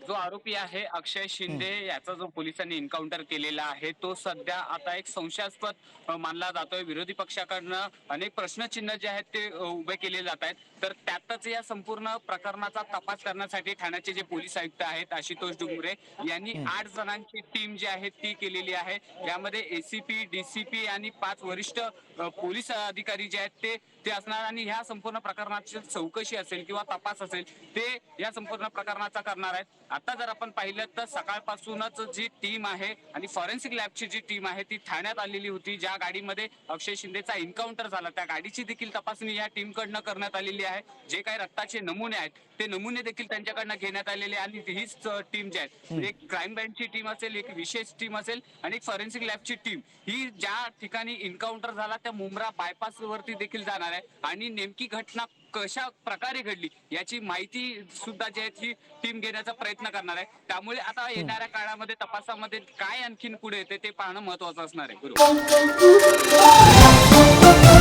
जो आरोपी आहे अक्षय हं, शिंदे याचा जो पोलिसांनी एन्काउंटर केलेला आहे तो सध्या आता एक संशयास्पद मानला जातोय. विरोधी पक्षाकडनं अनेक प्रश्नचिन्ह जे आहेत ते उभे केले जात आहेत. तर त्यातच या संपूर्ण प्रकरणाचा तपास करण्यासाठी ठाण्याचे जे पोलीस आयुक्त आहेत आशुतोष डुंगरे यांनी हं, 8 जणांची टीम जी आहे ती केलेली आहे. यामध्ये एसीपी, डीसीपी आणि 5 वरिष्ठ पोलीस अधिकारी जे आहेत ते असणार आणि ह्या संपूर्ण प्रकरणाची चौकशी असेल किंवा तपास असेल ते या संपूर्ण प्रकरणाचा करणार आहेत. आता जर आपण पाहिलं तर सकाळपासूनच जी टीम आहे आणि फॉरेन्सिक लॅबची जी टीम आहे ती ठाण्यात आलेली होती. ज्या गाडीमध्ये अक्षय शिंदेचा एन्काउंटर झाला त्या गाडीची देखील तपासणी या टीमकडनं करण्यात आलेली आहे. जे काही रक्ताचे नमुने आहेत ते नमुने देखील त्यांच्याकडनं घेण्यात आलेले आणि हीच टीम जी आहे हं. म्हणजे एक क्राईम ब्रँचची टीम असेल, एक विशेष टीम असेल आणि एक फॉरेन्सिक लॅबची टीम ही ज्या ठिकाणी एन्काउंटर झाला त्या मुंब्रा बायपास वरती देखील जाणार आहे आणि नेमकी घटना कशा प्रकारे घडली याची माहिती सुद्धा जी आहे ही टीम घेण्याचा प्रयत्न करणार आहे. त्यामुळे आता हं. येणाऱ्या काळामध्ये तपासामध्ये काय आणखीन पुढे येते ते पाहणं महत्वाचं असणार आहे. बरोबर. हं.